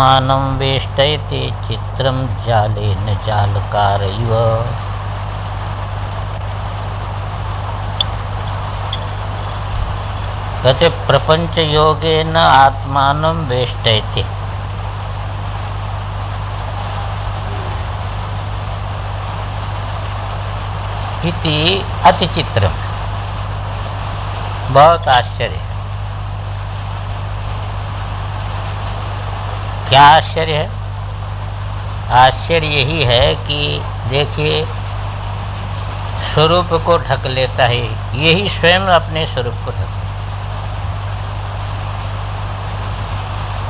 आत्मानं वेष्टयते चित्रं जालेन जालकारैव। कहते प्रपंच योगेन आत्मानं वेष्टयते। इति अतिचित्रम। बहुत आश्चर्य। क्या आश्चर्य है? आश्चर्य यही है कि देखिए, स्वरूप को ढक लेता है, यही स्वयं अपने स्वरूप को ढक।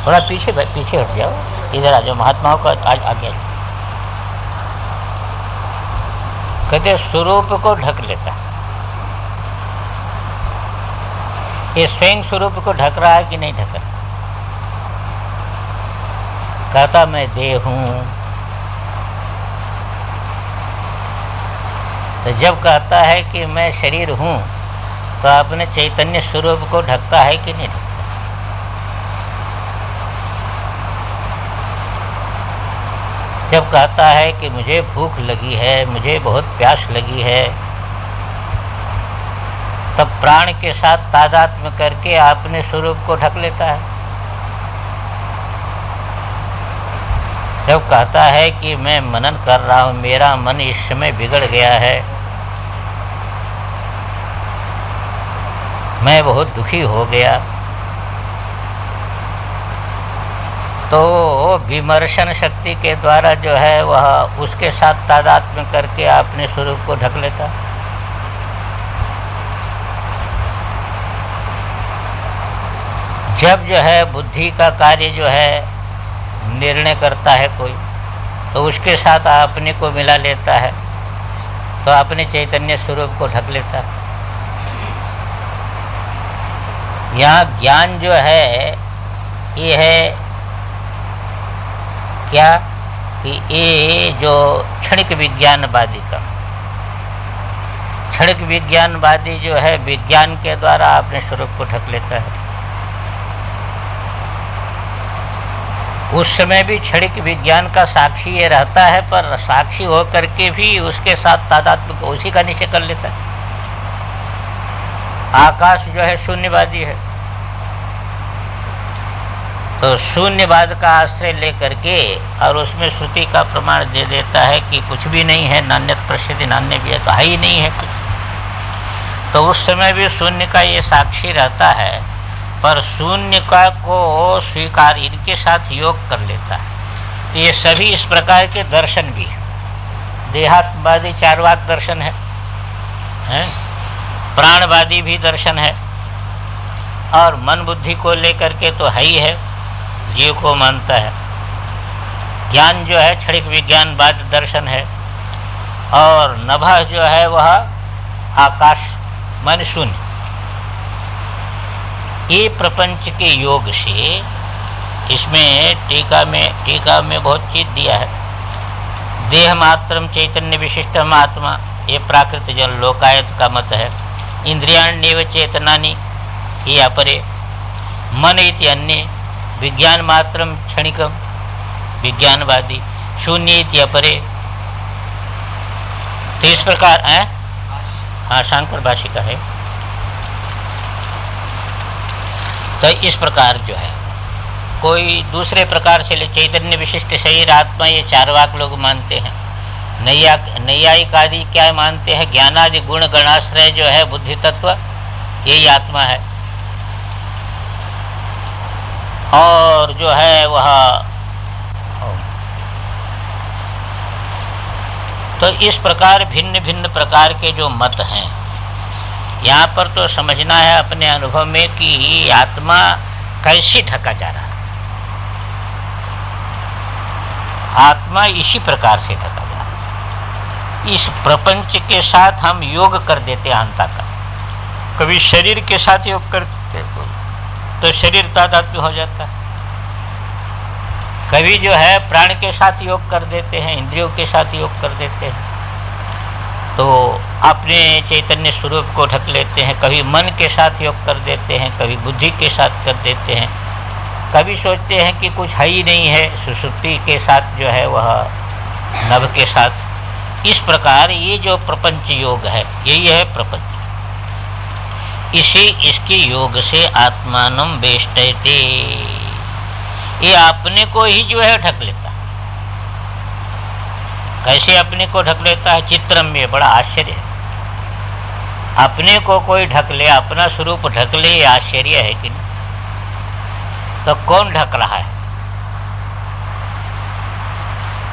थोड़ा पीछे हट जाओ, इधर आ जाओ, महात्माओं का आज आगे। कहते स्वरूप को ढक लेता है। ये स्वयं स्वरूप को ढक रहा है कि नहीं ढक रहा? कहता मैं देह हूं। तो जब कहता है कि मैं शरीर हूं, तो अपने चैतन्य स्वरूप को ढकता है कि नहीं ढकता? जब कहता है कि मुझे भूख लगी है, मुझे बहुत प्यास लगी है, तब प्राण के साथ तादात्म्य करके अपने स्वरूप को ढक लेता है। जब कहता है कि मैं मनन कर रहा हूं, मेरा मन इस समय बिगड़ गया है, मैं बहुत दुखी हो गया, तो विमर्शन शक्ति के द्वारा जो है वह उसके साथ तादात्म्य करके अपने स्वरूप को ढक लेता। जब जो है बुद्धि का कार्य जो है निर्णय करता है कोई, तो उसके साथ अपने को मिला लेता है, तो अपने चैतन्य स्वरूप को ढक लेता है। यहाँ ज्ञान जो है ये है क्या कि ये जो क्षणिक विज्ञानवादी का, क्षणिक विज्ञानवादी जो है विज्ञान के द्वारा अपने स्वरूप को ढक लेता है। उस समय भी क्षणिक विज्ञान का साक्षी ये रहता है, पर साक्षी होकर के भी उसके साथ तादात्म्य को उसी का निश्चय कर लेता है। आकाश जो है शून्यवादी है, तो शून्यवाद का आश्रय लेकर के और उसमें श्रुति का प्रमाण दे देता है कि कुछ भी नहीं है, नान्यत प्रसिद्धि, नान्य भी है, तो है ही नहीं है कुछ। तो उस समय भी शून्य का ये साक्षी रहता है, पर शून्य का को स्वीकार इनके साथ योग कर लेता है। तो ये सभी इस प्रकार के दर्शन भी है। देहात्मवादी चार्वाक दर्शन है, प्राणवादी भी दर्शन है, और मन बुद्धि को लेकर के तो है ही है, जीव को मानता है। ज्ञान जो है क्षणिक विज्ञानवाद दर्शन है, और नभः जो है वह आकाश मन शून्य। ये प्रपंच के योग से, इसमें टीका में बहुत चीज दिया है। देह मात्रम चैतन्य विशिष्टम आत्मा, ये प्राकृत जन लोकायत का मत है। इंद्रियाण्येव चेतनानि, ये अपरे। मन इति अन्य, विज्ञान मात्रम क्षणिकम, विज्ञानवादी। शून्य इति अपरे। तो इस प्रकार हाँ, शांकर भाषिका है। तो इस प्रकार जो है कोई दूसरे प्रकार से चैतन्य विशिष्ट शरीर आत्मा, ये चारवाक लोग मानते हैं। नैयायिक आदि क्या मानते हैं? ज्ञानादि गुण गणाश्रय जो है बुद्धि तत्व, यही आत्मा है। और जो है वह, तो इस प्रकार भिन्न भिन्न प्रकार के जो मत हैं, यहाँ पर तो समझना है अपने अनुभव में कि आत्मा कैसे ढका जा रहा है। आत्मा इसी प्रकार से ढका जा रहा है। इस प्रपंच के साथ हम योग कर देते हैं अंता का। कभी शरीर के साथ योग करते तो शरीर तादात्म्य हो जाता है। कभी जो है प्राण के साथ योग कर देते हैं, इंद्रियों के साथ योग कर देते हैं, तो अपने चैतन्य स्वरूप को ढक लेते हैं। कभी मन के साथ योग कर देते हैं, कभी बुद्धि के साथ कर देते हैं। कभी सोचते हैं कि कुछ है ही नहीं है, सुषुप्ति के साथ जो है वह नभ के साथ। इस प्रकार ये जो प्रपंच योग है, यही है प्रपंच। इसके योग से आत्मानम वेष्टयते, ये अपने को ही जो है ढक लेता है। कैसे अपने को ढक लेता है? चित्रम में बड़ा आश्चर्य है। अपने को कोई ढक ले, अपना स्वरूप ढक ले, ये आश्चर्य है कि नहीं? तो कौन ढक रहा है?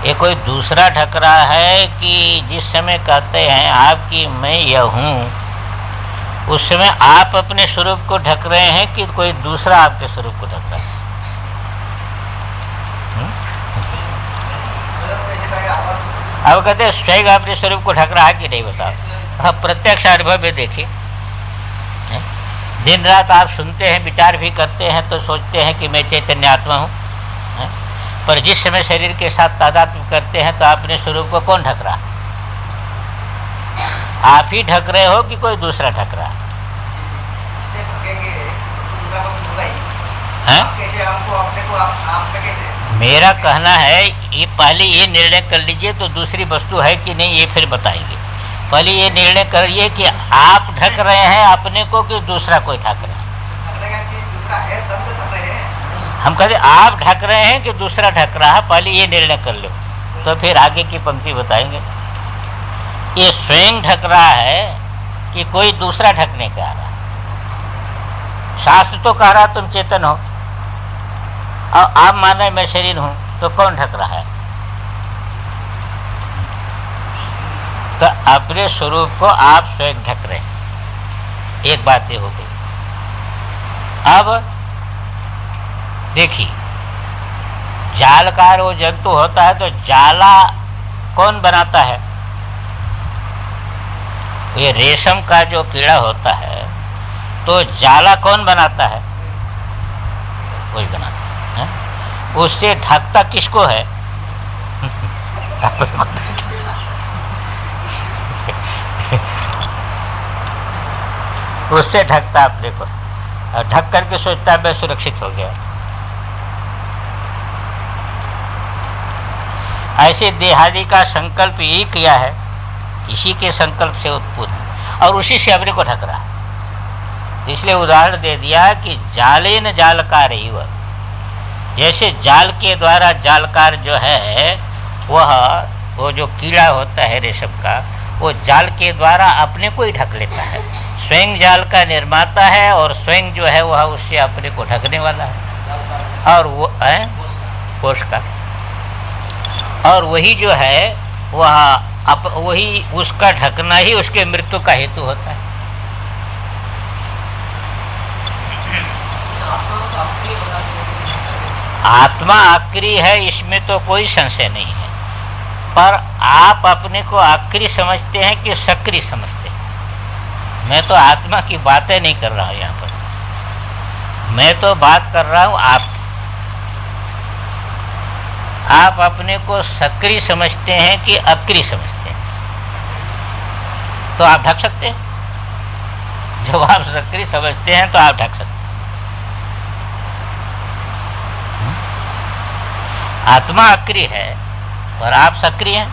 ये कोई दूसरा ढक रहा है कि जिस समय कहते हैं आपकी मैं यह हूं, उस समय आप अपने स्वरूप को ढक रहे हैं कि कोई दूसरा आपके स्वरूप को ढक रहा है? अब कहते हैं स्वयं अपने स्वरूप को ढक रहा है कि नहीं, बताओ। अब प्रत्यक्ष अनुभव में देखिए, दिन रात आप सुनते हैं, विचार भी करते हैं तो सोचते हैं कि मैं चैतन्य आत्मा हूँ, पर जिस समय शरीर के साथ तादात्म्य करते हैं तो अपने स्वरूप को कौन ढक रहा है? आप ही ढक रहे हो कि कोई दूसरा ढक रहा है? मेरा कहना है ये पहले ये निर्णय कर लीजिए तो दूसरी वस्तु है कि नहीं ये फिर बताएंगे। पहले ये निर्णय करिए कि आप ढक रहे हैं अपने को कि दूसरा कोई ढक रहा है। हम कहते आप ढक रहे हैं कि दूसरा ढक रहा है, पहले ये निर्णय कर लो तो फिर आगे की पंक्ति बताएंगे। ये स्वयं ढक रहा है कि कोई दूसरा ढकने का आ रहा है? शास्त्र तो कह रहा तुम चेतन हो और आप माने मैं शरीर हूं, तो कौन ढक रहा है? तो अपने स्वरूप को आप स्वयं ढक रहे हैं। एक बात ये हो गई। अब देखिए, जालकार वो जंतु होता है तो जाला कौन बनाता है? ये रेशम का जो कीड़ा होता है तो जाला कौन बनाता है? वही बनाता है। उससे ढकता किसको है? उससे ढकता अपने को, और ढक करके सोचता है मैं सुरक्षित हो गया। ऐसे देहादि का संकल्प यही किया है, इसी के संकल्प से उत्पन्न और उसी से अपने को ढक रहा है। इसलिए उदाहरण दे दिया कि जाले न जालकार ही वह, जैसे जाल के द्वारा जालकार जो है वो जो कीड़ा होता है रेशम का, वो जाल के द्वारा अपने को ही ढक लेता है। स्वयं जाल का निर्माता है और स्वयं जो है वह उससे अपने को ढकने वाला है। और वो है कोष का, और वही जो है वही उसका ढकना ही उसके मृत्यु का हेतु होता है। आत्मा आक्री है, इसमें तो कोई संशय नहीं है, पर आप अपने को आक्री समझते हैं कि सक्रिय समझते हैं? मैं तो आत्मा की बातें नहीं कर रहा हूं यहाँ पर, मैं तो बात कर रहा हूं आप अपने को सक्रिय समझते हैं कि अक्रिय समझते हैं? तो आप ढक सकते हैं। जब आप सक्रिय समझते हैं तो आप ढक सकते हैं। आत्मा अक्रिय है और आप सक्रिय हैं।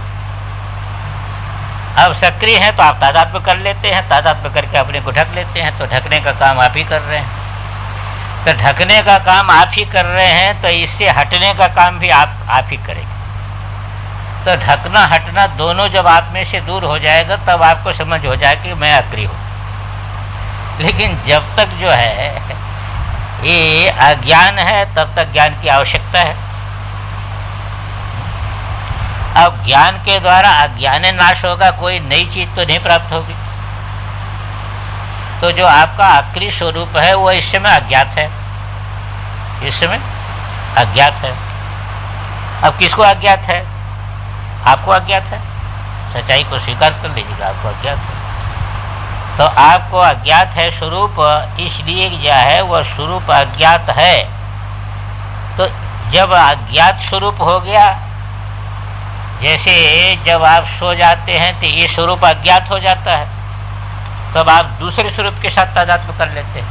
अब सक्रिय हैं तो आप तादात्म्य कर लेते हैं, तादात्म्य करके अपने को ढक लेते हैं, तो ढकने का काम आप ही कर रहे हैं। तो ढकने का काम आप ही कर रहे हैं तो इससे हटने का काम भी आप ही करेंगे। तो ढकना हटना दोनों जब आप में से दूर हो जाएगा तब आपको समझ हो जाए कि मैं अक्रिय हूँ। लेकिन जब तक जो है ये अज्ञान है तब तक ज्ञान की आवश्यकता है। अब ज्ञान के द्वारा अज्ञान नाश होगा, कोई नई चीज तो नहीं प्राप्त होगी। तो जो आपका आक्री स्वरूप है वो इस समय अज्ञात है, इस समय अज्ञात है। अब किसको अज्ञात है? आपको अज्ञात है। सच्चाई को स्वीकार कर लीजिएगा, आपको अज्ञात है। तो आपको अज्ञात है स्वरूप, इसलिए जो है वह स्वरूप अज्ञात है। तो जब अज्ञात स्वरूप हो गया, जैसे जब आप सो जाते हैं तो ये स्वरूप अज्ञात हो जाता है, तब आप दूसरे स्वरूप के साथ तादात्म्य कर लेते हैं,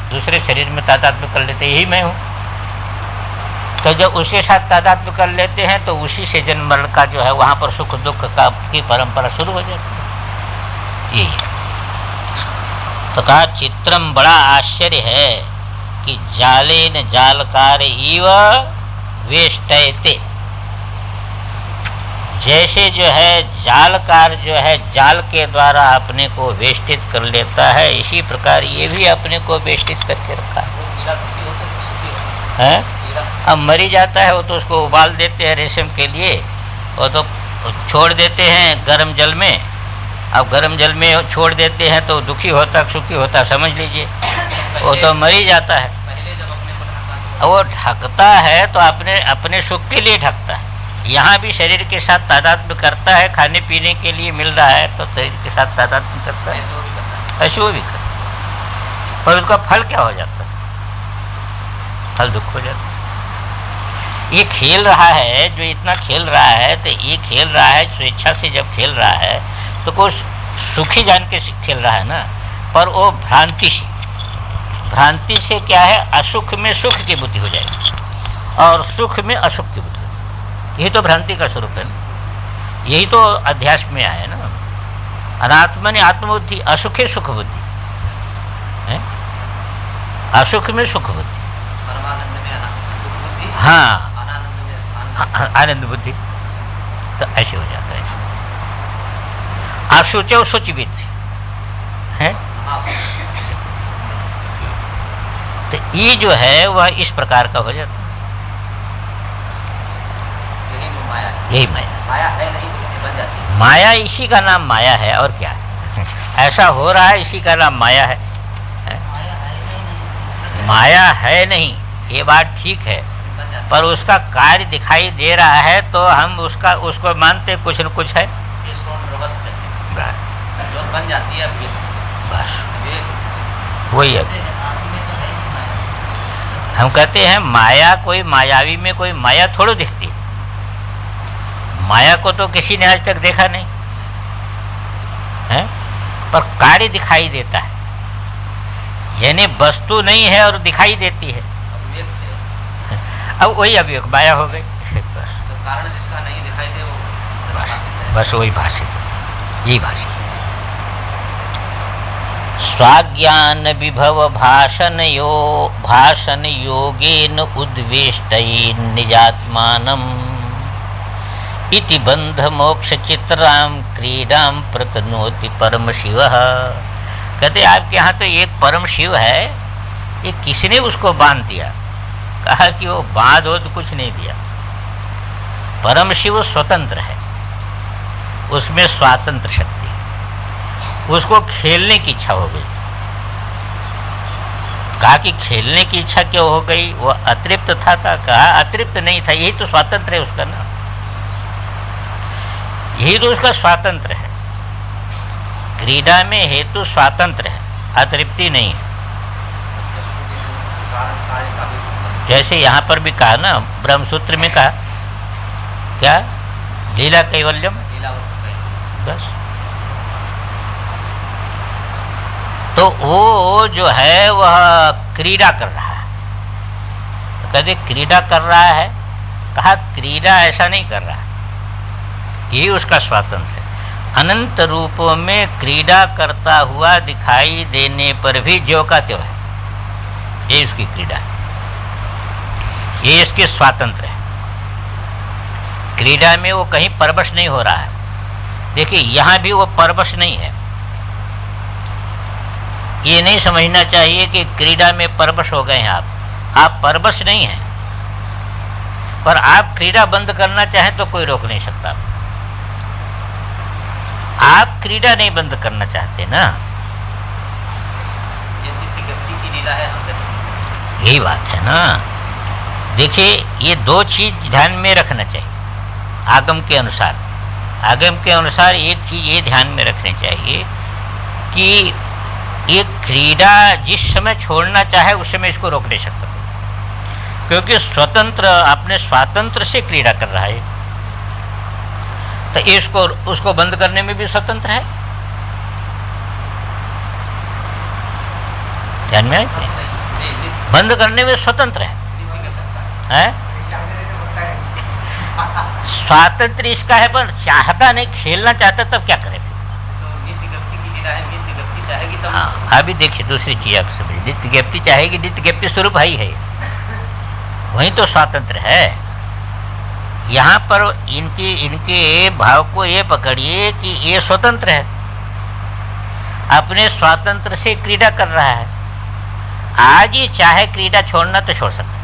दूसरे शरीर में तादात्म्य कर लेते हैं, यही मैं हूँ। तो जब उसके साथ तादात्म्य कर लेते हैं तो उसी से जन्म मरण का जो है वहाँ पर सुख दुख का की परंपरा शुरू हो जाती है। यही है। तो कहा चित्रम, बड़ा आश्चर्य है कि जालेन जालकार इव वेष्टयते, जैसे जो है जालकार जो है जाल के द्वारा अपने को वेष्टित कर लेता है, इसी प्रकार ये भी अपने को वेष्टित करके रखा है। अब मरी जाता है वो तो उसको उबाल देते हैं रेशम के लिए, वो तो छोड़ देते हैं गर्म जल में। अब गर्म जल में छोड़ देते हैं तो दुखी होता सुखी होता समझ लीजिए, वो तो मर ही जाता है। वो ढकता है तो अपने सुख के लिए ढकता है। यहाँ भी शरीर के साथ तादात्म्य करता है, खाने पीने के लिए मिल रहा है तो शरीर के साथ तादात्म्य करता है, ऐसे वो भी करता है। पर उसका फल क्या हो जाता है? फल दुख हो जाता है। ये खेल रहा है, जो इतना खेल रहा है, तो ये खेल रहा है स्वेच्छा से। जब खेल रहा है तो कुछ सुखी जान के खेल रहा है ना, पर वो भ्रांति से क्या है, असुख में सुख की बुद्धि हो जाएगी और सुख में असुख की बुद्धि। यही तो भ्रांति का स्वरूप है ना, यही तो अध्यास में आया ना। अनात्मनि आत्मबुद्धि, असुखे सुख बुद्धि है, असुख में सुख बुद्धि, हाँ आनंद बुद्धि। तो ऐसे हो जाता है। अशुचो शुचिविद है। तो ये जो है वह इस प्रकार का हो जाता है। यही माया है, नहीं बन जाती है। माया इसी का नाम माया है, और क्या है? ऐसा हो रहा है, इसी का नाम माया है। माया है नहीं, ये बात ठीक है, पर उसका कार्य दिखाई दे रहा है तो हम उसको मानते कुछ न कुछ है, जो बन जाती है बस वही है। हम कहते हैं माया, कोई मायावी में कोई माया थोड़ा दिखती है। माया को तो किसी ने आज तक देखा नहीं है, पर कार्य दिखाई देता है, यानी वस्तु नहीं है और दिखाई देती है। अब वही अभी माया हो गई। तो कारण जिसका नहीं दिखाई दे वो बस वही भाषित, यही भाषित। स्वाज्ञान विभव भाषण योगेन उद्वेष्टयेन निजात्मानम् इति बंध मोक्ष चित्राम क्रीडाम प्रतनोति परम शिव। कहते आपके यहाँ तो एक परम शिव है, ये किसने उसको बांध दिया? कहा कि वो बांध हो तो कुछ नहीं दिया। परम शिव स्वतंत्र है, उसमें स्वातंत्र शक्ति है। उसको खेलने की इच्छा हो गई। कहा कि खेलने की इच्छा क्यों हो गई? वो अतृप्त था। कहा अतृप्त नहीं था, यही तो स्वातंत्र है उसका ना, यही तो उसका स्वातंत्र है। क्रीडा में हेतु स्वातंत्र है, अतृप्ति नहीं है। जैसे यहाँ पर भी कहा ना, ब्रह्मसूत्र में कहा क्या, लीला कैवल्यम, बस। तो वो जो है वह क्रीड़ा कर रहा है। तो कहते क्रीड़ा कर रहा है, कहा क्रीड़ा ऐसा नहीं कर रहा है, यही उसका स्वातंत्र है। अनंत रूपों में क्रीड़ा करता हुआ दिखाई देने पर भी ज्यों का त्यों है, ये उसकी क्रीड़ा है, ये इसके स्वातंत्र है। क्रीड़ा में वो कहीं परवश नहीं हो रहा है। देखिए यहाँ भी वो परवश नहीं है। ये नहीं समझना चाहिए कि क्रीड़ा में परवश हो गए हैं आप परवश नहीं हैं। पर आप क्रीड़ा बंद करना चाहें तो कोई रोक नहीं सकता। आप क्रीड़ा नहीं बंद करना चाहते ना, यही बात है ना। देखिए ये दो चीज ध्यान में रखना चाहिए आगम के अनुसार। आगम के अनुसार एक चीज ये ध्यान में रखनी चाहिए कि ये क्रीड़ा जिस समय छोड़ना चाहे उस समय इसको रोक नहीं सकता, क्योंकि स्वतंत्र अपने स्वातंत्र से क्रीड़ा कर रहा है। तो इसको उसको बंद करने में भी स्वतंत्र है। ध्यान में आए, बंद करने में स्वतंत्र है। स्वातंत्र इसका है, पर चाहता नहीं, खेलना चाहता तब क्या करे? चाहेगी तब। हाँ, अभी देखिए दूसरी चीज आप समझिए, नित्य ज्ञप्ति चाहेगी, नित्य ज्ञप्ति स्वरूप ही है, वही तो स्वातंत्र है। यहाँ पर इनके भाव को ये पकड़िए कि ये स्वतंत्र है, अपने स्वातंत्र से क्रीड़ा कर रहा है। आज ही चाहे क्रीड़ा छोड़ना तो छोड़ सकता है।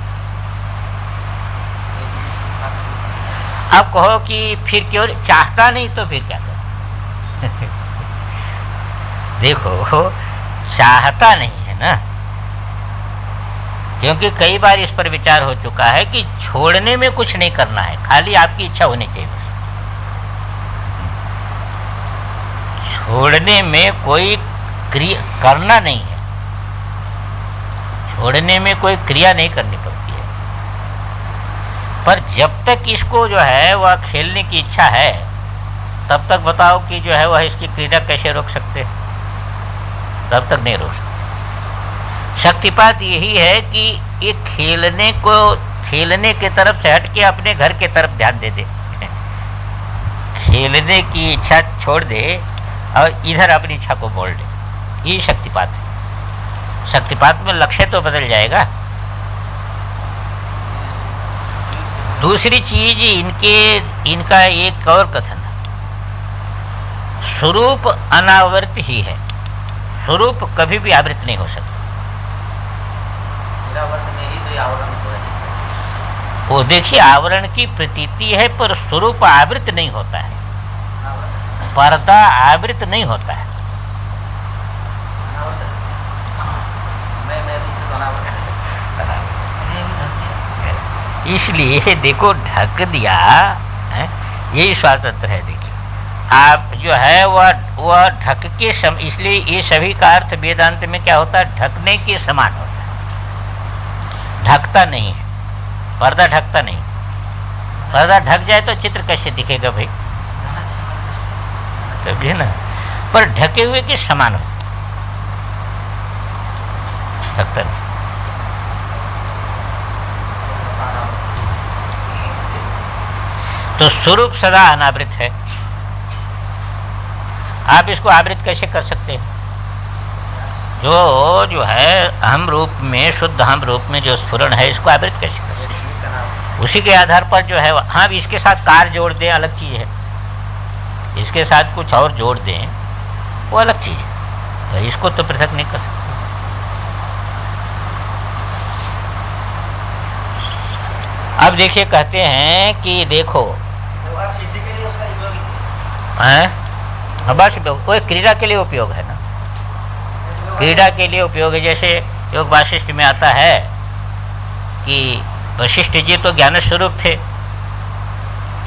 अब कहो कि फिर क्यों चाहता नहीं, तो फिर क्या करें? देखो, चाहता नहीं है ना, क्योंकि कई बार इस पर विचार हो चुका है कि छोड़ने में कुछ नहीं करना है, खाली आपकी इच्छा होनी चाहिए। छोड़ने में कोई क्रिया करना नहीं है, छोड़ने में कोई क्रिया नहीं करनी पड़ती है। पर जब तक इसको जो है वह खेलने की इच्छा है, तब तक बताओ कि जो है वह इसकी क्रीड़ा कैसे रोक सकते हैं? तब तक नहीं रोक सकते। शक्तिपात यही है कि ये खेलने के तरफ से हट के अपने घर के तरफ ध्यान दे दे, खेलने की इच्छा छोड़ दे और इधर अपनी इच्छा को बोल दे। ये शक्तिपात है। शक्तिपात में लक्ष्य तो बदल जाएगा। दूसरी चीज इनका एक और कथन है, स्वरूप अनावृत ही है, स्वरूप कभी भी आवृत नहीं हो सकता। वो देखिए, आवरण की प्रतीति है, पर स्वरूप आवृत नहीं होता है, पर्दा आवृत नहीं होता है। इसलिए देखो, ढक दिया है, यही स्वातंत्र है। देखिए, आप जो है वह ढक के इसलिए ये सभी का अर्थ वेदांत में क्या होता है? ढकने के समान होता है। ढकता नहीं है, पर्दा ढकता नहीं। पर्दा ढक जाए तो चित्र कैसे दिखेगा भाई? तभी है ना, पर ढके हुए के समान होता, ढकता नहीं। तो स्वरूप सदा अनावृत है। आप इसको आवृत कैसे कर सकते हैं? जो है अहम रूप में, शुद्ध अहम रूप में जो स्फुरण है, इसको आवृत कैसे कर सकते हैं? उसी के आधार पर जो है, हाँ, इसके साथ कार जोड़ दें, अलग चीज है। इसके साथ कुछ और जोड़ दें, वो अलग चीज है। तो इसको तो पृथक नहीं कर सकते। अब देखिए, कहते हैं कि देखो, बस कोई क्रीड़ा के लिए उपयोग है ना, क्रीड़ा के लिए उपयोग है। जैसे योग वाशिष्ठ में आता है कि वशिष्ठ जी तो ज्ञान स्वरूप थे,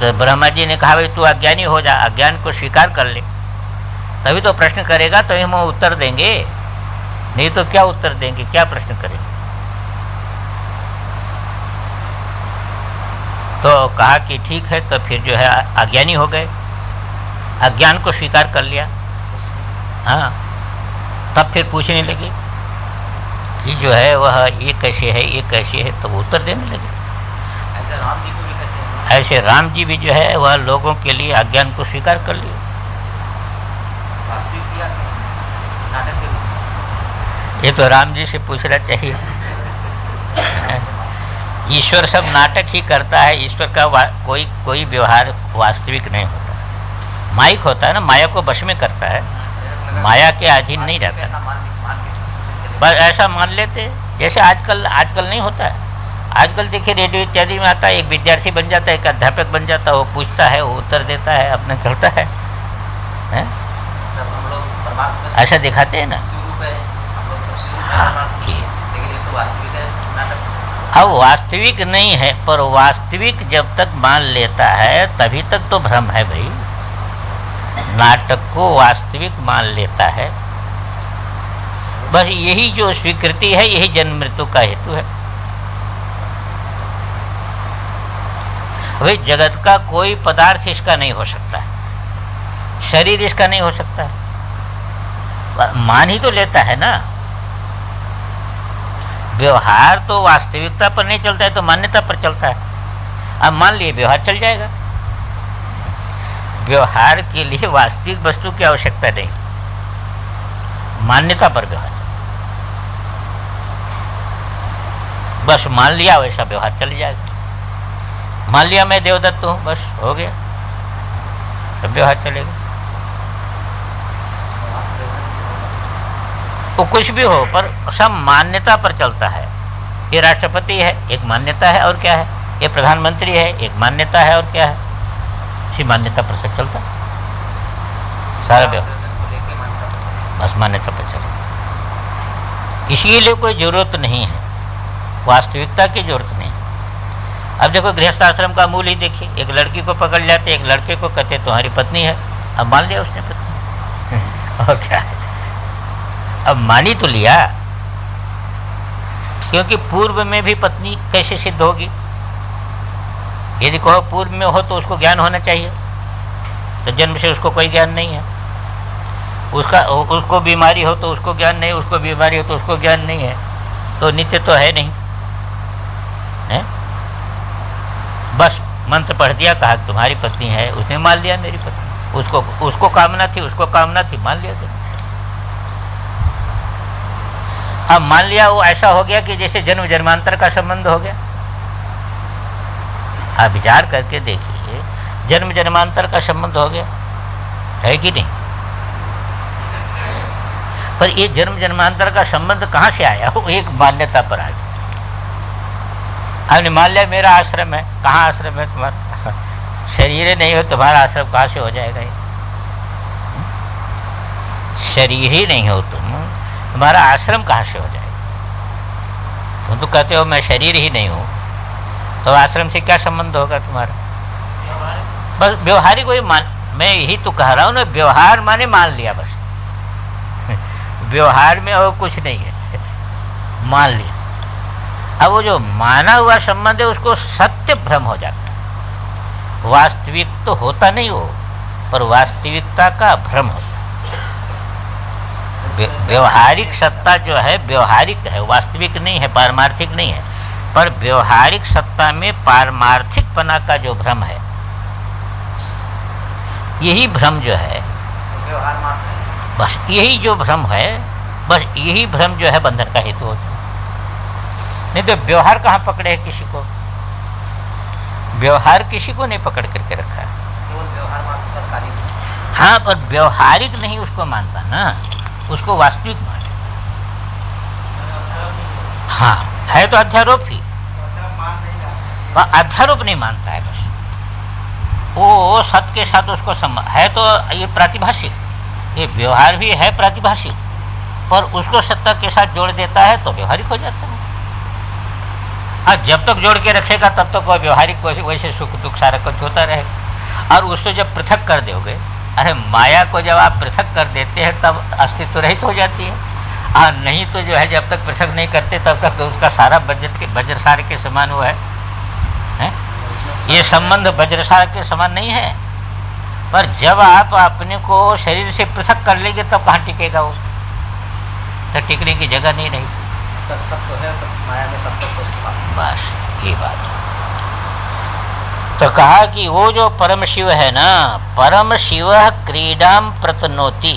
तो ब्रह्मा जी ने कहा भाई तू अज्ञानी हो जा, अज्ञान को स्वीकार कर ले, तभी तो प्रश्न करेगा, तो हम उत्तर देंगे, नहीं तो क्या उत्तर देंगे, क्या प्रश्न करेंगे? तो कहा कि ठीक है, तो फिर जो है अज्ञानी हो गए, अज्ञान को स्वीकार कर लिया। हाँ, तब फिर पूछने लगे कि जो है वह ये कैसे है, ये कैसे है, तो उत्तर देने लगे। ऐसे राम जी को भी कहते हैं। ऐसे राम जी भी जो है वह लोगों के लिए अज्ञान को स्वीकार कर लिया। वास्तविक किया नाटक के रूप। ये तो राम जी से पूछना चाहिए। ईश्वर सब नाटक ही करता है, ईश्वर का कोई व्यवहार वास्तविक नहीं होता। माइक होता है ना, माया को वश में करता है, माया के अधीन नहीं रहता। बस ऐसा मान लेते, जैसे आजकल नहीं होता है। आजकल देखिए रेडियो इत्यादि में आता है, एक विद्यार्थी बन जाता है, एक अध्यापक बन जाता है, वो पूछता है, वो उत्तर देता है, अपना करता है, ऐसा दिखाते हैं ना। हाँ, अब वास्तविक नहीं है, पर वास्तविक जब तक मान लेता है तभी तक तो भ्रम है भाई। नाटक को वास्तविक मान लेता है, बस यही जो स्वीकृति है, यही जन्म मृत्यु का हेतु है। भाई जगत का कोई पदार्थ इसका नहीं हो सकता है, शरीर इसका नहीं हो सकता है, मान ही तो लेता है ना। व्यवहार तो वास्तविकता पर नहीं चलता है, तो मान्यता पर चलता है। अब मान लिए व्यवहार चल जाएगा, व्यवहार के लिए वास्तविक वस्तु की आवश्यकता नहीं, मान्यता पर व्यवहार चलता। बस मान लिया वैसा व्यवहार चल जाएगा। मान लिया मैं देवदत्त हूं, बस हो गया, तब व्यवहार चलेगा। तो कुछ भी हो पर सब मान्यता पर चलता है। ये राष्ट्रपति है, एक मान्यता है, और क्या है? ये प्रधानमंत्री है, एक मान्यता है, और क्या है? इसी मान्यता पर सब चलता है सारा व्यवहार, बस मान्यता पर चलता। इसीलिए कोई जरूरत नहीं है, वास्तविकता की जरूरत नहीं। अब देखो गृहस्थ आश्रम का मूल ही देखिए, एक लड़की को पकड़ जाते, एक लड़के को कहते तुम्हारी पत्नी है। अब मान लिया उसने पत्नी और क्या है, अब मानी तो लिया, क्योंकि पूर्व में भी पत्नी कैसे सिद्ध होगी? यदि कहो पूर्व में हो तो उसको ज्ञान होना चाहिए, तो जन्म से उसको कोई ज्ञान नहीं है। उसको बीमारी हो तो उसको ज्ञान नहीं, उसको बीमारी हो तो उसको ज्ञान नहीं है, तो नित्य तो है नहीं है? बस मंत्र पढ़ दिया, कहा तुम्हारी पत्नी है, उसने मान लिया मेरी पत्नी। उसको कामना थी, उसको कामना थी, मान लिया। अब मान लिया वो ऐसा हो गया कि जैसे जन्म जन्मांतर का संबंध हो गया। आप विचार करके देखिए, जन्म जन्मांतर का संबंध हो गया है कि नहीं? पर ये जन्म जन्मांतर का संबंध कहाँ से आया? वो एक मान्यता पर आ गया। आपने मान लिया मेरा आश्रम है, कहाँ आश्रम है तुम्हारा? शरीर नहीं हो तुम्हारा आश्रम कहाँ से हो जाएगा? ये शरीर ही नहीं हो तुम्हारा आश्रम कहाँ से हो जाएगा? तुम तो कहते हो मैं शरीर ही नहीं हूँ, तो आश्रम से क्या संबंध होगा तुम्हारा? बस व्यवहारिक वही मैं यही तो कह रहा हूँ ना, व्यवहार माने मान लिया बस। व्यवहार में और कुछ नहीं है, मान लिया। अब वो जो माना हुआ संबंध है उसको सत्य भ्रम हो जाता है। वास्तविक तो होता नहीं वो, पर वास्तविकता का भ्रम होता है। व्यवहारिक सत्ता जो है व्यवहारिक है, वास्तविक नहीं है, पारमार्थिक नहीं है। पर व्यवहारिक सत्ता में पारमार्थिकपना का जो भ्रम है, यही भ्रम जो है, बस यही जो भ्रम है, बस यही भ्रम जो है बंधन का हेतु होता है। नहीं तो व्यवहार कहाँ पकड़े है किसी को? व्यवहार किसी को नहीं पकड़ करके रखा है। हाँ, पर व्यवहारिक नहीं उसको मानता ना, उसको वास्तविक माने। हाँ, है तो अध्यारोप ही, अध्यारोप नहीं मानता है बस। वो सत्य के साथ उसको संबंध है, तो ये प्रातिभाषिक, ये व्यवहार भी है प्रातिभाषिक, पर उसको सत्ता के साथ जोड़ देता है तो व्यवहारिक हो जाता है। हाँ, जब तक जोड़ के रखेगा तब तक वह व्यवहारिक वैसे सुख दुख सारा कुछ होता रहेगा। और उसको जब पृथक कर दोगे, अरे माया को जब आप पृथक कर देते हैं तब अस्तित्व रहित हो जाती है। और नहीं तो जो है जब तक पृथक नहीं करते तब तक तो उसका सारा वज्रसार के समान वो है? ये संबंध वज्रसार के समान नहीं है। पर जब आप अपने को शरीर से पृथक कर लेंगे तब कहाँ टिकेगा वो? तो टिकने की जगह नहीं रही। तब सब तो है, तब माया में तब तक तो बस ये बात। तो कहा कि वो जो परम शिव है ना, परम शिव क्रीडाम प्रतनोति,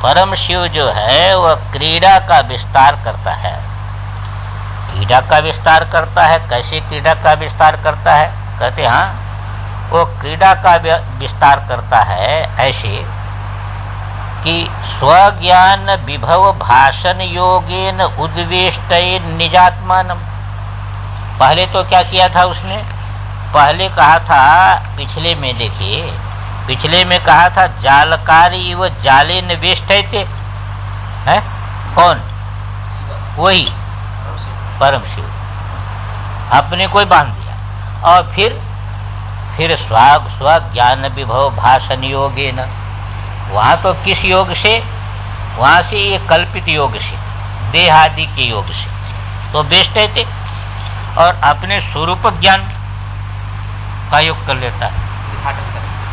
परम शिव जो है वह क्रीड़ा का विस्तार करता है। क्रीड़ा का विस्तार करता है, कैसे क्रीड़ा का विस्तार करता है? कहते हाँ, वो क्रीड़ा का विस्तार करता है ऐसे कि स्वज्ञान विभव भाषण योगेन उद्वेष्टये निजात्मानम। पहले तो क्या किया था उसने? पहले कहा था, पिछले में देखिए, पिछले में कहा था जालकारी व जाले निवेष्टयते है। कौन? वही परम शिव अपने को बांध दिया। और फिर स्वज्ञान विभव भाषण योगेन, वहाँ तो किस योग से? वहाँ से ये कल्पित योग से, देह आदि के योग से तो बेस्ट थे। और अपने स्वरूप ज्ञान का योग कर लेता है।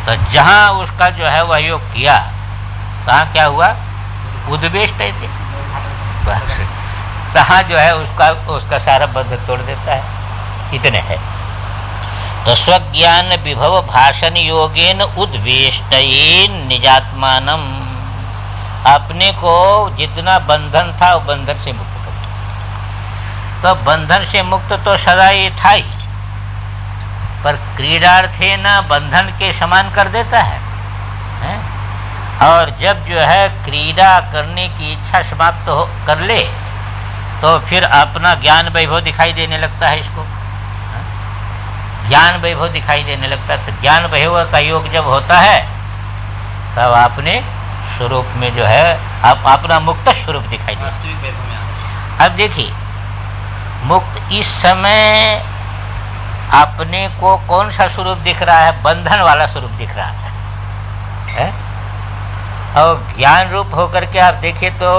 तो जहाँ उसका जो है वह योग किया, कहाँ क्या हुआ? उद्वेष्ट थे, तहाँ जो है उसका सारा बंध तोड़ देता है। इतने है। तो स्वज्ञान विभव भाषण योगेन उद्वेष्टयेन निजात्मानम, अपने को जितना बंधन था वो बंधन से मुक्त कर। तो बंधन से मुक्त तो सदा ये था ही, पर क्रीडार्थे न बंधन के समान कर देता है, हैं? और जब जो है क्रीड़ा करने की इच्छा समाप्त हो कर ले तो फिर अपना ज्ञान वैभव दिखाई देने लगता है इसको, ज्ञान वैभव दिखाई देने लगता है। तो ज्ञान वैभव का योग जब होता है तब अपने स्वरूप में जो है अपना मुक्त स्वरूप दिखाई देता है। अब देखिए, मुक्त इस समय अपने को कौन सा स्वरूप दिख रहा है? बंधन वाला स्वरूप दिख रहा है? और ज्ञान रूप होकर के आप देखिए तो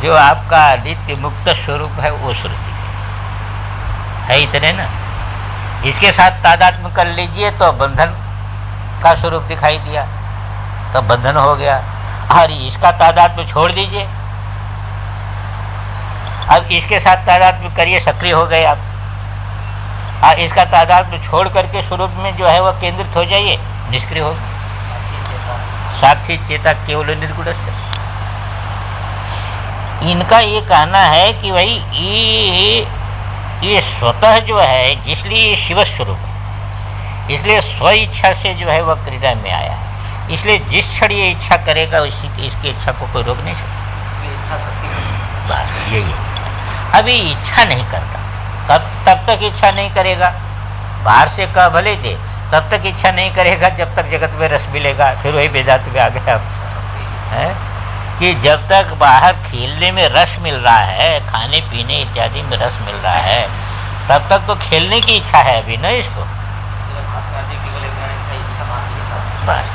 जो आपका नित्य मुक्त स्वरूप है वो स्वरूप है इतने ना। इसके साथ तादात्म्य कर लीजिए तो बंधन का स्वरूप दिखाई दिया, तो बंधन हो गया। और इसका तादात्म्य छोड़ दीजिए, अब इसके साथ तादात्म्य करिए, सक्रिय हो गए आप। और इसका तादात्म्य छोड़ करके स्वरूप में जो है वह केंद्रित हो जाइए, निष्क्रिय हो। साक्षी चेता केवल निर्गुण। इनका ये कहना है कि भाई ये स्वतः जो है, इसलिए शिव स्वरूप है, इसलिए स्व इच्छा से जो है वह क्रीड़ा में आया है। इसलिए जिस क्षण ये इच्छा करेगा इसकी इच्छा को कोई रोक नहीं सकता। इच्छा शक्ति बस यही है। अभी इच्छा नहीं करता, तब तक इच्छा नहीं करेगा। बाहर से कह भले दे, तब तक इच्छा नहीं करेगा जब तक जगत में रस मिलेगा। फिर वही वेदांत में आ गया है कि जब तक बाहर खेलने में रस मिल रहा है, खाने पीने इत्यादि में रस मिल रहा है, तब तक तो खेलने की इच्छा है अभी ना इसको। बस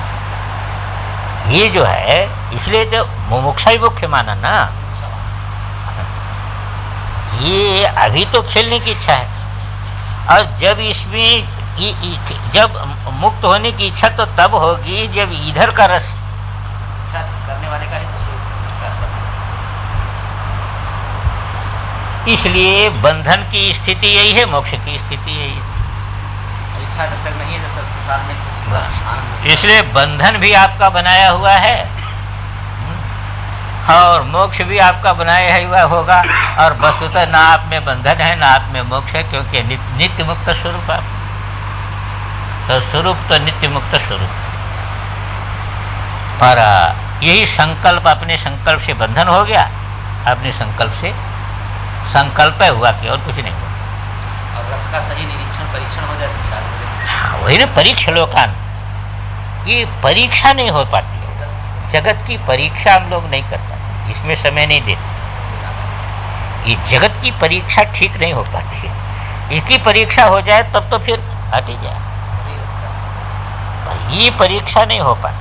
ये जो है, इसलिए जो मुमुक्षा ही मुख्य माना ना, ये अभी तो खेलने की इच्छा है। और जब इसमें जब मुक्त होने की इच्छा तो तब होगी जब इधर का रस इच्छा करने वाले का ही तो स्वरूप। इसलिए बंधन की स्थिति यही है, मोक्ष की स्थिति यही है। इच्छा जब तक नहीं है, जब तक संसार में कुछ। इसलिए बंधन भी आपका बनाया हुआ है और मोक्ष भी आपका बनाया हुआ होगा। और वस्तुतः ना आप में बंधन है ना आप में मोक्ष है, क्योंकि नित्य मुक्त स्वरूप आप, तो स्वरूप तो नित्य मुक्त स्वरूप। और यही संकल्प, अपने संकल्प से बंधन हो गया, अपने संकल्प से संकल्प हुआ कि और कुछ नहीं हुआ। और रस का सही निरीक्षण परीक्षण हो जाए तो वही ना परीक्षा लोकान। ये परीक्षा नहीं हो पाती है, जगत की परीक्षा हम लोग नहीं कर पाते, इसमें समय नहीं देते। ये जगत की परीक्षा ठीक नहीं हो पाती है। इसकी परीक्षा हो जाए तब तो फिर हट ही जाए। ये परीक्षा नहीं हो पाती।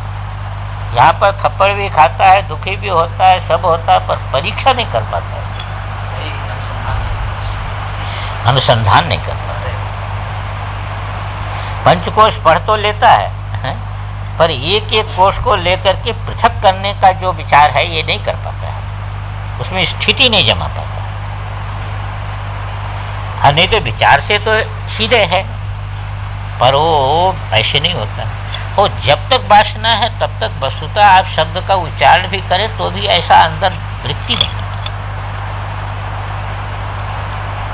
यहाँ पर थप्पड़ भी खाता है, दुखी भी होता है, सब होता है, पर परीक्षा नहीं कर पाता है, अनुसंधान नहीं कर पाता। पंचकोश पढ़ तो लेता है, पर एक एक कोश को लेकर के पृथक करने का जो विचार है ये नहीं कर पाता है, उसमें स्थिति नहीं जमा पाता। नहीं तो विचार से तो सीधे है, पर वो ऐसे नहीं होता। और जब तक वासना है तब तक वस्तुतः आप शब्द का उच्चारण भी करें तो भी ऐसा अंदर वृत्ति नहीं करता,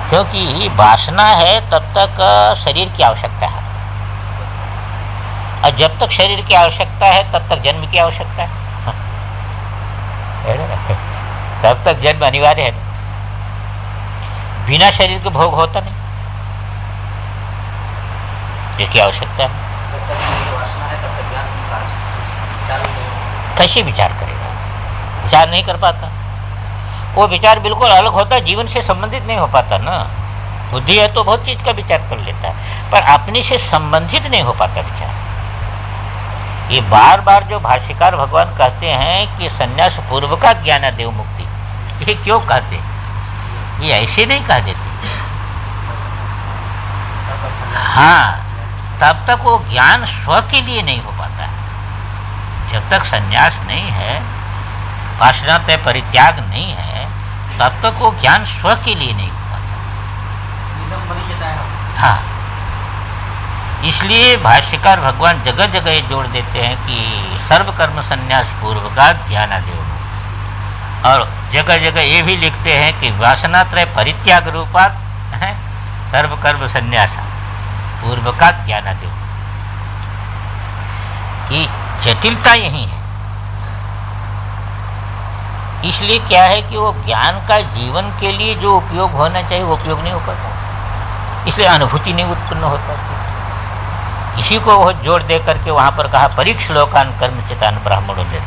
क्योंकि वासना है तब तक शरीर की आवश्यकता है, और जब तक शरीर की आवश्यकता है तब तक जन्म की आवश्यकता है। तब तक जन्म अनिवार्य है, बिना शरीर के भोग होता नहीं, इसकी आवश्यकता है। जब तक वासना है तब तक ज्ञान कैसे विचार करेगा? विचार नहीं कर पाता। वो विचार बिल्कुल अलग होता है, जीवन से संबंधित नहीं हो पाता ना। बुद्धि है तो बहुत चीज का विचार कर लेता है, पर अपने से संबंधित नहीं हो पाता विचार। ये बार बार जो भाष्यकार भगवान कहते हैं कि संन्यास पूर्व का ज्ञान देव मुक्ति, ये क्यों कहते? ये ऐसे नहीं कह देते। हाँ, तब तक वो ज्ञान स्व के लिए नहीं हो पाता है। जब तक संन्यास नहीं है, वासना तय परित्याग नहीं है, तब तक वो ज्ञान स्व के लिए नहीं हो पाता। बनी जाता है। हाँ, इसलिए भाष्यकार भगवान जगह जगह ये जोड़ देते हैं कि सर्व कर्म संन्यास पूर्वकात् ज्ञानादेव, और जगह जगह ये भी लिखते हैं कि वासनात्रय परित्याग रूपात् है सर्व कर्म संन्यास पूर्वकात् ज्ञानादेव। ये जटिलता यही है। इसलिए क्या है कि वो ज्ञान का जीवन के लिए जो उपयोग होना चाहिए वो उपयोग नहीं हो पाता, इसलिए अनुभूति नहीं उत्पन्न होता। इसी को वो जोड़ दे करके वहां पर कहा परीक्ष लोकान कर्म चितान ब्राह्मणों ने।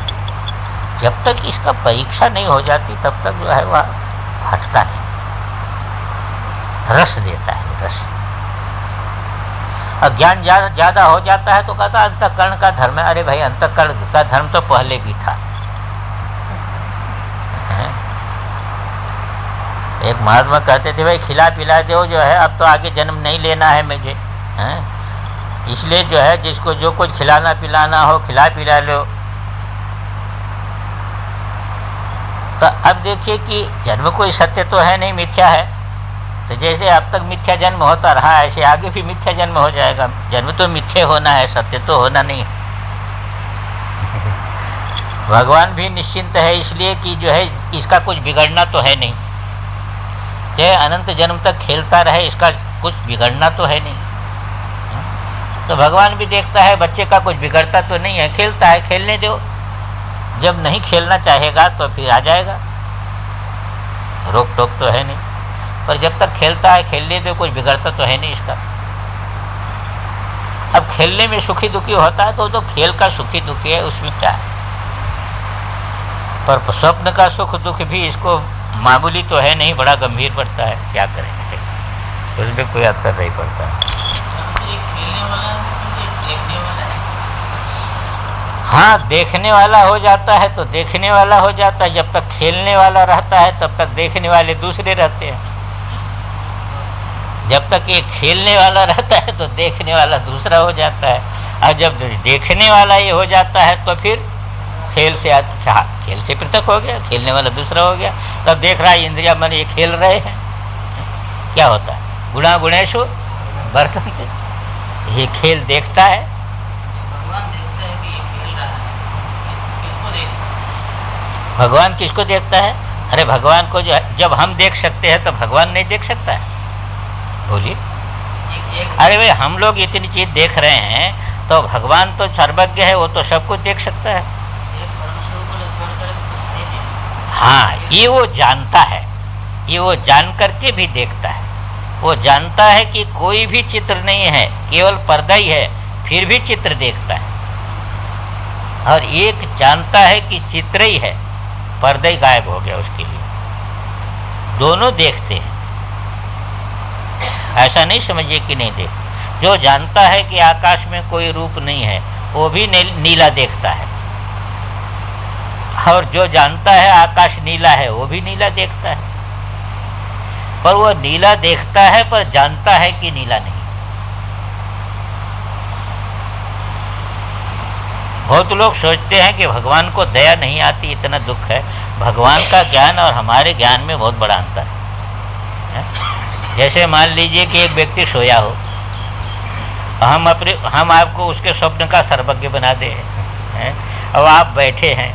जब तक इसका परीक्षा नहीं हो जाती तब तक जो है वह हटता नहीं, रस देता है रस। और ज्ञान ज्यादा हो जाता है तो कहता अंतःकरण का धर्म है। अरे भाई अंतःकरण का धर्म तो पहले भी था। एक महात्मा कहते थे भाई खिला पिला दो जो है, अब तो आगे जन्म नहीं लेना है मुझे, इसलिए जो है जिसको जो कुछ खिलाना पिलाना हो खिला पिला लो। तो अब देखिए कि जन्म कोई सत्य तो है नहीं, मिथ्या है। तो जैसे अब तक मिथ्या जन्म होता रहा ऐसे आगे भी मिथ्या जन्म हो जाएगा। जन्म तो मिथ्या होना है, सत्य तो होना नहीं है। भगवान भी निश्चिंत है इसलिए कि जो है इसका कुछ बिगड़ना तो है नहीं, चाहे अनंत जन्म तक खेलता रहे, इसका कुछ बिगड़ना तो है नहीं। तो भगवान भी देखता है बच्चे का कुछ बिगड़ता तो नहीं है, खेलता है, खेलने दो। जब नहीं खेलना चाहेगा तो फिर आ जाएगा, रोक टोक तो है नहीं। पर जब तक खेलता है खेलने दो, कुछ बिगड़ता तो है नहीं इसका। अब खेलने में सुखी दुखी होता है तो खेल का सुखी दुखी है, उसमें क्या है। पर स्वप्न का सुख दुख भी इसको मामूली तो है नहीं, बड़ा गंभीर पड़ता है। क्या करेंगे, उसमें कोई असर नहीं पड़ता। हाँ, देखने वाला हो जाता है तो देखने वाला हो जाता है। जब तक खेलने वाला रहता है तब तक देखने वाले दूसरे रहते हैं। जब तक ये खेलने वाला रहता है तो देखने वाला दूसरा हो जाता है, और जब देखने वाला ये हो जाता है तो फिर खेल से खेल से पृथक हो गया, खेलने वाला दूसरा हो गया। तब देख रहा है इंद्रिया मन ये खेल रहे हैं, क्या होता है, गुणा गुणेशु वर्तन्ते, ये खेल देखता है। भगवान देखता है कि ये खेल रहा है, किसको देखता है? भगवान किसको देखता है? अरे भगवान को जब हम देख सकते हैं तो भगवान नहीं देख सकता है? बोलिए। अरे भाई हम लोग इतनी चीज देख रहे हैं तो भगवान तो सर्वज्ञ है, वो तो सब कुछ देख सकता है। हाँ, ये वो जानता है, ये वो जान करके भी देखता है। वो जानता है कि कोई भी चित्र नहीं है, केवल पर्दा ही है, फिर भी चित्र देखता है। और एक जानता है कि चित्र ही है, पर्दा ही गायब हो गया उसके लिए। दोनों देखते हैं, ऐसा नहीं समझिए कि नहीं देख। जो जानता है कि आकाश में कोई रूप नहीं है वो भी नीला देखता है, और जो जानता है आकाश नीला है वो भी नीला देखता है। पर वो नीला देखता है पर जानता है कि नीला नहीं। बहुत लोग सोचते हैं कि भगवान को दया नहीं आती, इतना दुख है। भगवान का ज्ञान और हमारे ज्ञान में बहुत बड़ा अंतर है। जैसे मान लीजिए कि एक व्यक्ति सोया हो, हम आपको उसके स्वप्न का सर्वज्ञ बना दे, अब आप बैठे हैं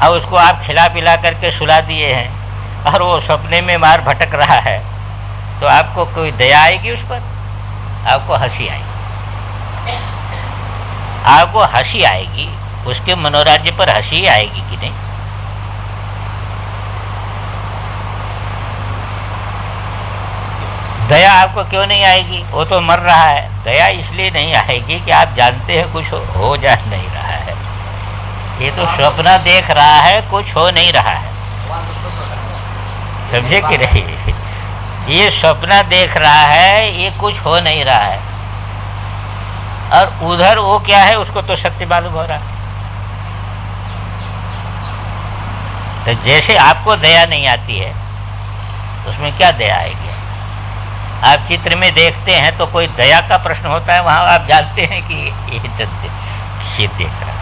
और उसको आप खिला पिला करके सुला दिए हैं और वो सपने में मार भटक रहा है, तो आपको कोई दया आएगी उस पर? आपको हंसी आएगी, आपको हंसी आएगी, उसके मनोराज्य पर हंसी आएगी कि नहीं? दया आपको क्यों नहीं आएगी? वो तो मर रहा है। दया इसलिए नहीं आएगी कि आप जानते हैं कुछ हो जा नहीं रहा है, ये तो स्वप्न देख रहा है, कुछ हो नहीं रहा है। समझे कि नहीं? ये स्वप्न देख रहा है, ये कुछ हो नहीं रहा है, और उधर वो क्या है उसको तो सत्य मालूम हो रहा है। तो जैसे आपको दया नहीं आती है, उसमें क्या दया आएगी? आप चित्र में देखते हैं तो कोई दया का प्रश्न होता है, वहां आप जानते हैं कि ये देख रहा है।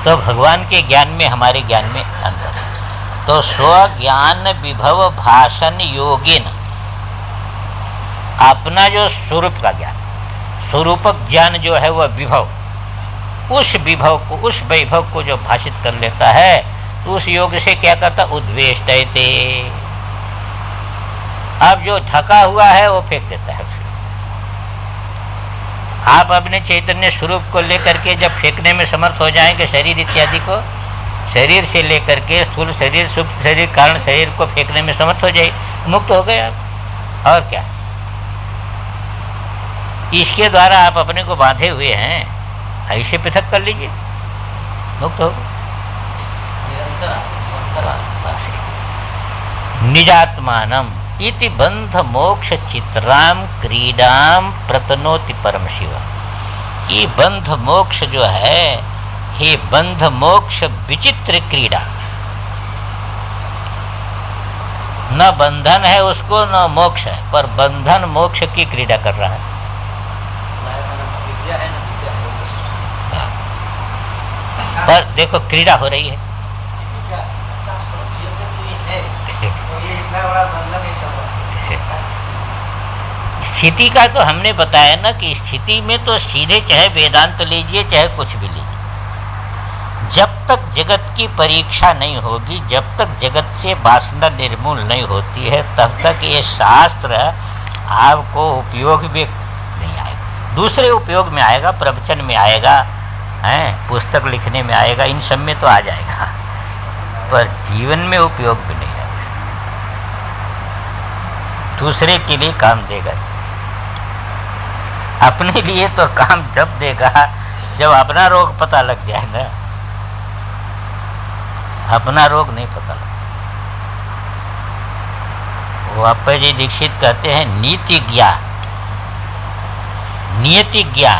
तो भगवान के ज्ञान में हमारे ज्ञान में अंतर है। तो स्व ज्ञान विभव भाषण योगिन अपना जो स्वरूप का ज्ञान, स्वरूपक ज्ञान जो है वह विभव, उस विभव को, उस वैभव को जो भाषित कर लेता है तो उस योग से क्या करता, उद्वेष्टयते। अब जो ढका हुआ है वो फेंक देता है उसे। आप अपने चैतन्य स्वरूप को लेकर के जब फेंकने में समर्थ हो जाएंगे, शरीर इत्यादि को, शरीर से लेकर के स्थूल शरीर, सूक्ष्म शरीर, कारण शरीर को फेंकने में समर्थ हो जाए, मुक्त हो गए आप। और क्या, इसके द्वारा आप अपने को बांधे हुए हैं, ऐसे पृथक कर लीजिए, मुक्त हो। निजात्मानम इति बंध मोक्ष चित्राम क्रीडाम प्रतनोति परम शिव। ये बंध मोक्ष जो है, ये बंध मोक्ष विचित्र क्रीड़ा, न बंधन है उसको न मोक्ष है, पर बंधन मोक्ष की क्रीड़ा कर रहा है। पर देखो क्रीड़ा हो रही है। स्थिति का तो हमने बताया ना कि स्थिति में तो सीधे चाहे वेदांत लीजिए चाहे कुछ भी लीजिए, जब तक जगत की परीक्षा नहीं होगी, जब तक जगत से वासना निर्मूल नहीं होती है, तब तक ये शास्त्र आपको उपयोग भी नहीं आएगा। दूसरे उपयोग में आएगा, प्रवचन में आएगा, हैं, पुस्तक लिखने में आएगा, इन सब में तो आ जाएगा, पर जीवन में उपयोग भी नहीं आएगा। दूसरे के लिए काम देगा, अपने लिए तो काम जब देगा जब अपना रोग पता लग जाए ना। अपना रोग नहीं पता लगता। वो अप्पा जी दीक्षित कहते हैं नीति ज्ञा, नियति ज्ञा,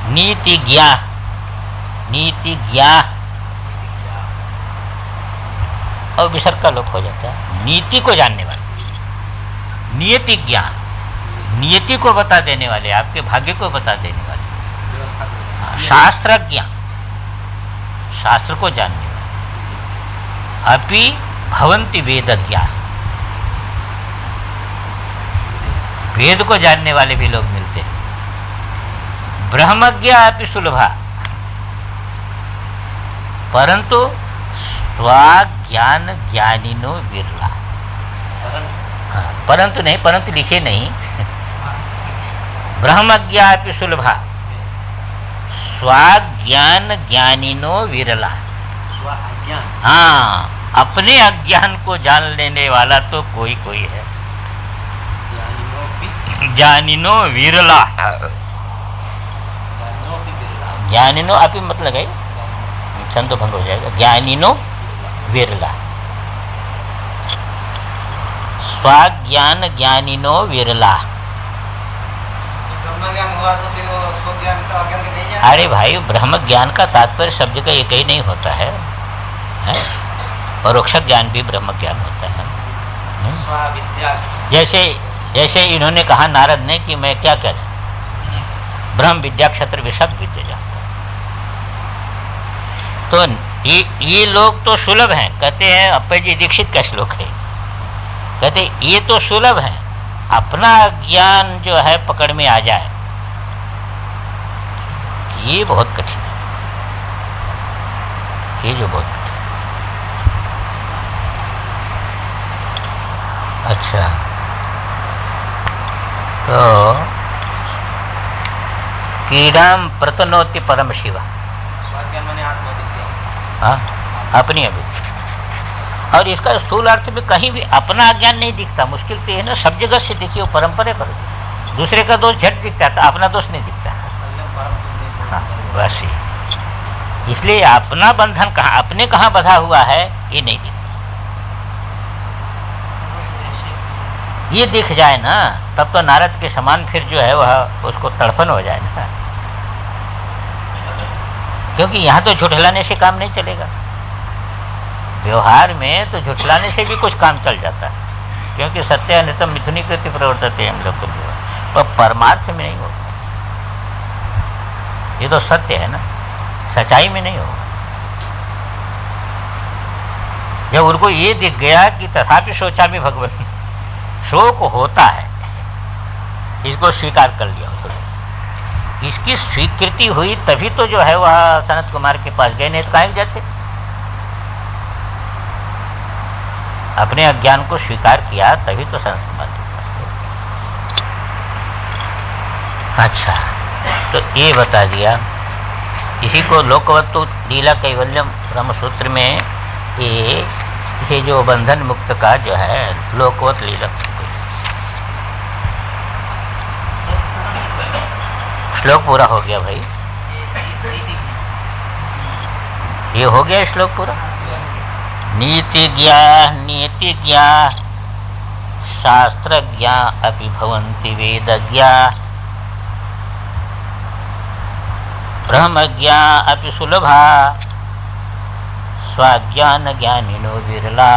नीति ज्ञा, नीति ज्ञा, और विसर्ग का लोप हो जाता है। नीति को जानने वाले, नियति ज्ञान, नियति को बता देने वाले, आपके भाग्य को बता देने वाले। शास्त्र ज्ञान, शास्त्र को जानने वाले। अपि भवन्ति वेद ज्ञान, वेद को जानने वाले भी लोग मिलते हैं। ब्रह्मज्ञा अपि सुलभा, परंतु स्वाज्ञान ज्ञानिनो विरला। परंतु नहीं, परंतु लिखे नहीं, ब्रह्मज्ञा अपि सुलभा, स्वाज्ञान ज्ञानिनो विरला। हाँ, अपने अज्ञान को जान लेने वाला तो कोई कोई है। ज्ञानिनो विरला, ज्ञानिनो अपि मतलब है छंद भंग हो जाएगा। ज्ञानिनो विरला, स्वाज्ञान ज्ञानिनो विरला। अरे भाई, ब्रह्म ज्ञान का तात्पर्य शब्द का एक ही नहीं होता है, परोक्ष ज्ञान भी ब्रह्म ज्ञान होता है। जैसे इन्होंने कहा नारद ने कि मैं क्या कह, ब्रह्म विद्या क्षत्र विशद विद्या जानता। तो ये लोग तो सुलभ हैं, कहते हैं अप्पा जी दीक्षित का श्लोक है, कहते ये तो सुलभ है, अपना ज्ञान जो है पकड़ में आ जाए ये बहुत कठिन है, ये जो बहुत कठिन। अच्छा, तो कीड़ाम प्रतनोति परम शिवा, हाँ, अपनी अभी। और इसका स्थूल अर्थ में कहीं भी अपना ज्ञान नहीं दिखता, मुश्किल तो है ना, सब जगह से देखिए परंपरा पर दूसरे का दोष झट दिखता था, अपना दोष नहीं दिखता। हाँ, बस ही इसलिए अपना बंधन कहाँ, अपने कहाँ बंधा हुआ है ये नहीं दिखता। ये दिख जाए ना तब तो नारद के समान फिर जो है वह उसको तड़पन हो जाए ना, क्योंकि यहाँ तो झुठलाने से काम नहीं चलेगा। व्यवहार में तो झुठलाने से भी कुछ काम चल जाता है, क्योंकि सत्य अनितम मिथुनी कृति प्रवर्तते हम लोग को, पर परमार्थ में नहीं होगा। ये तो सत्य है ना, सच्चाई में नहीं होगा। जब उनको ये दिख गया कि तथापि सोचा भी भगवान, शोक होता है, इसको स्वीकार कर लिया। इसकी स्वीकृति हुई तभी तो जो है वह सनत कुमार के पास गए, नहीं तो काहे जाते। अपने अज्ञान को स्वीकार किया तभी तो सनत कुमार के पास गए। अच्छा, तो ये बता दिया। इसी को लोकवत्तु लीला कैवल्यम ब्रह्मसूत्र में ये जो बंधन मुक्त का जो है लोकवत लीला, श्लोक पूरा हो गया भाई, ये हो गया श्लोक पूरा। नीतिज्ञा शास्त्रज्ञा अपि भवन्ति वेदज्ञा ब्रह्मज्ञा अपि सुलभा स्वाज्ञान ज्ञानिनो विरला।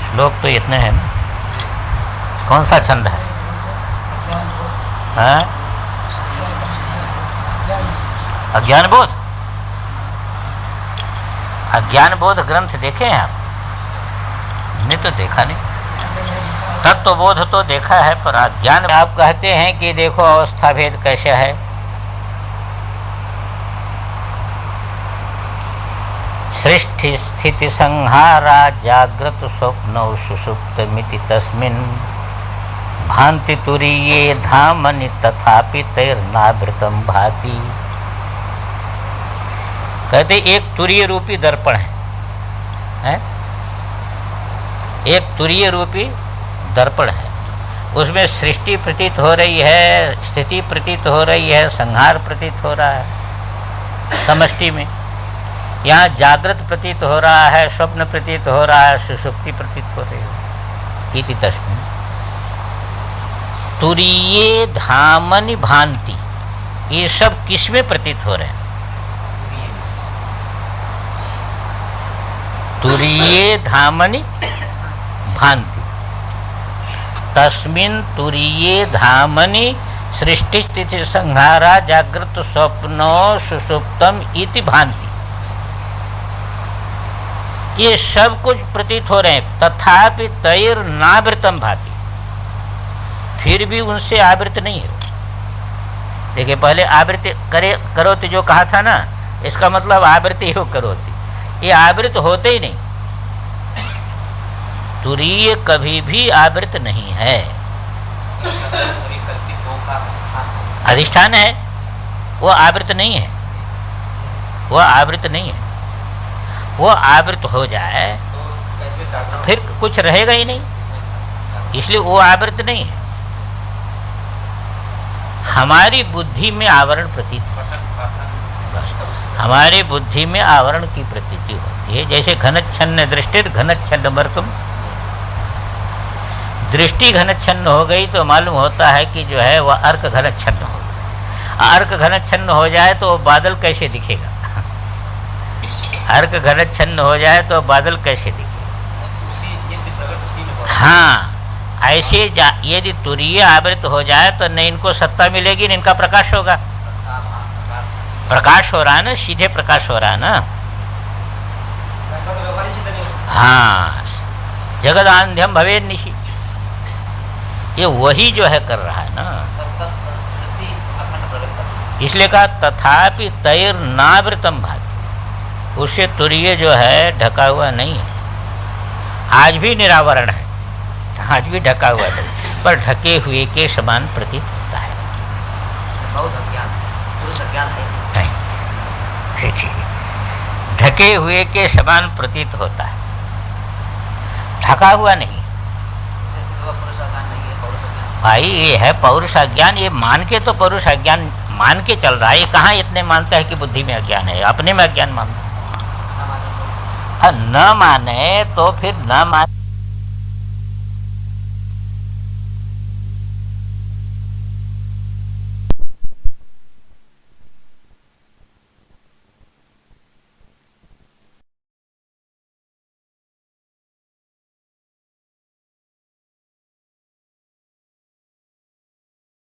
श्लोक तो इतने हैं ना। कौन सा छंद है? अज्ञान बोध। अज्ञान बोध ग्रंथ देखे हैं आप? हमने तो देखा नहीं। तत्व बोध तो देखा है, पर अज्ञान आप कहते हैं कि देखो अवस्था भेद कैसे है। सृष्टि स्थिति संहारा जागृत स्वप्नौ सुषुप्तमिति तस्मिन् भांति तुरीये धामनि तथापि तैर्नावृतम भाति। कहते एक तुरीय रूपी दर्पण है? एक तुरीय रूपी दर्पण है, उसमें सृष्टि प्रतीत हो रही है, स्थिति प्रतीत हो रही है, संहार प्रतीत हो रहा है समष्टि में। यहाँ जागृत प्रतीत हो रहा है, स्वप्न प्रतीत हो रहा है, सुषुप्ति प्रतीत हो रही है। इति तस्मिन् तुरीये धामनि भांति, ये सब किसमें प्रतीत हो रहे हैं? तुरीये धामनि भांति। तस्मिन् तुरीये धामनि सृष्टि स्थिति संहारा जागृत स्वप्नो सुषुप्तम इति भांति। ये सब कुछ प्रतीत हो रहे हैं, तथापि तैर्नावृतम भाति, फिर भी उनसे आवृत नहीं है। देखिए, पहले आवृत्ति करोति जो कहा था ना, इसका मतलब आवृत्ति हो करोति, ये आवृत होते ही नहीं। तुरीय कभी भी आवृत नहीं है, अधिष्ठान है, वो आवृत नहीं है। वो आवृत नहीं है। वो आवृत हो जाए फिर कुछ रहेगा ही नहीं, इसलिए वो आवृत नहीं है। हमारी बुद्धि में आवरण प्रतीत, हमारी बुद्धि में आवरण की प्रतीति होती है। जैसे घनच्छन्न दृष्टि घनच्छन्न मर्तुम, दृष्टि घनच्छन्न हो गई तो मालूम होता है कि जो है वह अर्क घनच्छन्न हो गया। अर्क घनच्छन्न हो जाए तो बादल कैसे दिखेगा? अर्क घनच्छन्न हो जाए तो बादल कैसे दिखेगा? हाँ, ऐसे यदि तुरीय आवृत हो जाए तो न इनको सत्ता मिलेगी, न इनका प्रकाश होगा। प्रकाश हो रहा है ना, सीधे प्रकाश हो रहा है ना। हाँ, जगद आंध्यम भवे निशि, ये वही जो है कर रहा है ना। इसलिए कहा तथापि तैर्नावृतम भाति, उससे तुरीय जो है ढका हुआ नहीं है। आज भी निरावरण है, आज भी ढका हुआ है, पर ढके हुए के समान प्रतीत होता है। बहुत अज्ञान, पुरुष अज्ञान है नहीं, देखिए, ढके हुए के समान प्रतीत होता है, ढका हुआ नहीं। पुरुष अज्ञान नहीं है, पौरुष अज्ञान। भाई ये है पौरुष अज्ञान, ये मान के तो पौरुष अज्ञान मान के चल रहा है। ये कहाँ इतने मानता है कि बुद्धि में अज्ञान है? अपने में अज्ञान मानता है। न माने तो फिर न मान